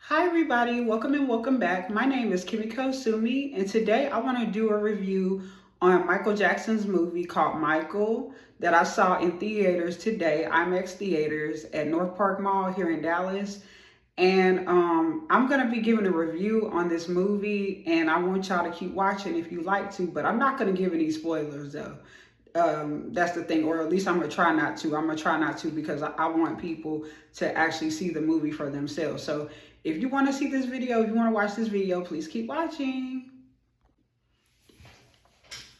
Hi everybody, welcome and welcome back. My name is Kimiko Sumi and today I want to do a review on Michael Jackson's movie called Michael that I saw in theaters today, IMAX theaters at North Park Mall here in Dallas. And I'm going to be giving a review on this movie and I want y'all to keep watching if you like to, but I'm not going to give any spoilers though. That's the thing, or at least I'm gonna try not to. I'm gonna try not to because I want people to actually see the movie for themselves. So if you want to see this video, if you want to watch this video, please keep watching.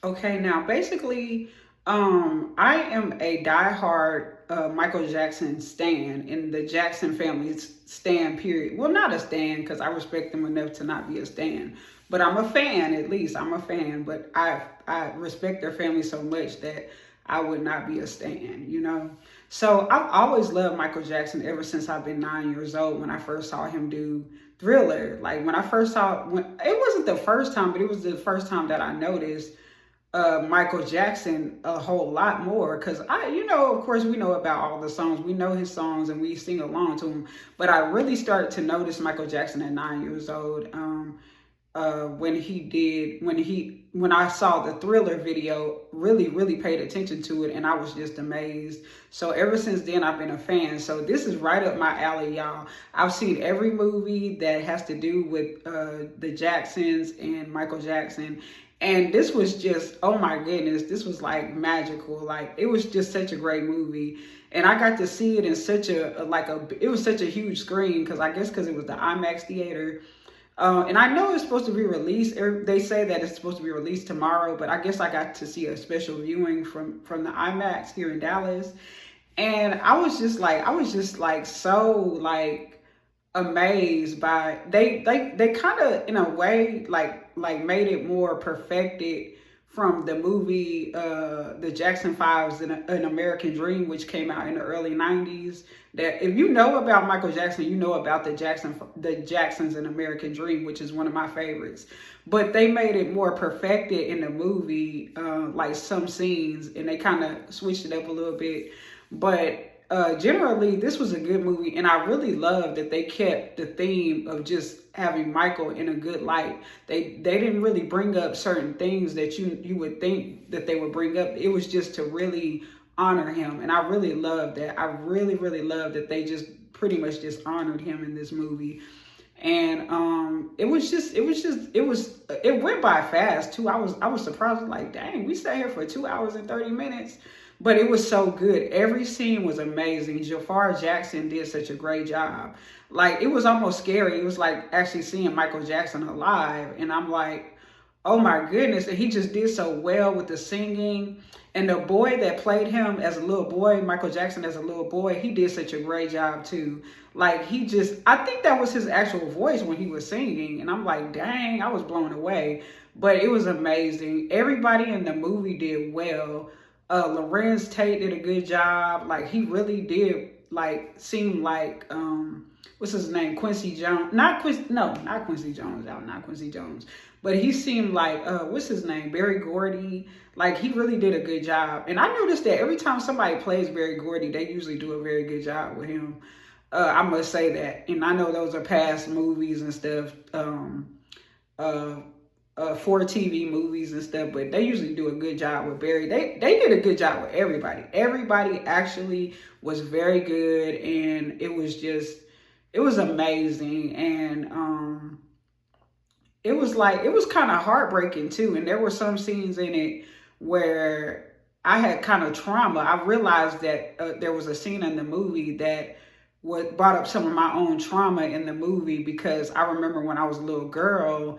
Okay, now basically, I am a diehard Michael Jackson stan in the Jackson family stan period. Well, not a stan because I respect them enough to not be a stan, but I'm a fan at least. I'm a fan, but I respect their family so much that I would not be a stan, you know? So I've always loved Michael Jackson ever since I've been 9 years old when I first saw him do Thriller. Like when I first saw, when it wasn't the first time, but it was the first time that I noticed Michael Jackson a whole lot more because of course we know about all the songs. We know his songs and we sing along to him. But I really started to notice Michael Jackson at 9 years old. When I saw the Thriller video, really paid attention to it and I was just amazed. So ever since then I've been a fan. So this is right up my alley, y'all. I've seen every movie that has to do with the Jacksons and Michael Jackson. And this was just, oh my goodness, this was like magical. Like it was just such a great movie. And I got to see it in such it was such a huge screen because I guess because it was the IMAX theater. And I know it's supposed to be released. They say that it's supposed to be released tomorrow, but I guess I got to see a special viewing from the IMAX here in Dallas. And I was just like so like amazed by they kind of in a way like made it more perfected from the movie the Jackson Fives and An American Dream, which came out in the early 90s. That if you know about Michael Jackson, you know about the Jacksons and American Dream, which is one of my favorites. But they made it more perfected in the movie, like some scenes, and they kind of switched it up a little bit. But generally, this was a good movie, and I really love that they kept the theme of just having Michael in a good light. They didn't really bring up certain things that you would think that they would bring up. It was just to really honor him, and I really love that. I really love that they just pretty much just honored him in this movie. And it went by fast too. I was surprised, like, dang, we sat here for 2 hours and 30 minutes. But it was so good. Every scene was amazing. Jafar Jackson did such a great job. Like, it was almost scary. It was like actually seeing Michael Jackson alive. And I'm like, oh my goodness. And he just did so well with the singing. And the boy that played him as a little boy, Michael Jackson as a little boy, he did such a great job too. Like, I think that was his actual voice when he was singing. And I'm like, dang, I was blown away. But it was amazing. Everybody in the movie did well. Lorenz Tate did a good job. Like he really did seem like what's his name? Quincy Jones. Not Quincy Jones, not Quincy Jones. But he seemed like what's his name? Berry Gordy. Like he really did a good job. And I noticed that every time somebody plays Berry Gordy, they usually do a very good job with him. I must say that. And I know those are past movies and stuff. For TV movies and stuff, but they usually do a good job with Barry. They did a good job with everybody. Everybody actually was very good, and it was amazing. And it was kind of heartbreaking too. And there were some scenes in it where I had kind of trauma. I realized that there was a scene in the movie that what brought up some of my own trauma in the movie, because I remember when I was a little girl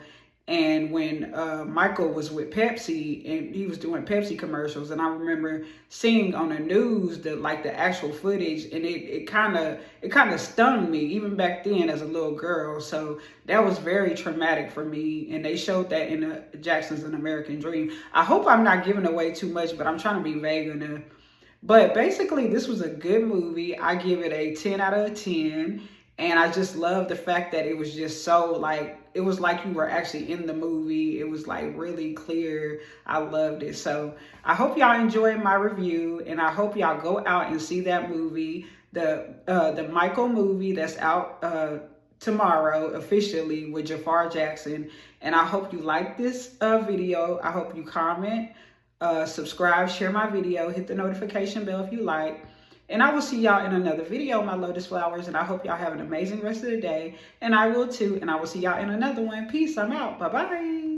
and when Michael was with Pepsi and he was doing Pepsi commercials, and I remember seeing on the news the actual footage, and it kind of stung me even back then as a little girl. So that was very traumatic for me, and they showed that in the Jacksons and American Dream. I hope I'm not giving away too much, but I'm trying to be vague enough. But basically, this was a good movie. I give it a 10 out of 10. And I just love the fact that it was just so it was like you were actually in the movie. It was like really clear. I loved it. So I hope y'all enjoyed my review, and I hope y'all go out and see that movie, the Michael movie that's out tomorrow officially with Jafar Jackson. And I hope you like this video. I hope you comment, subscribe, share my video, hit the notification bell if you like. And I will see y'all in another video, my Lotus Flowers. And I hope y'all have an amazing rest of the day. And I will too. And I will see y'all in another one. Peace. I'm out. Bye-bye.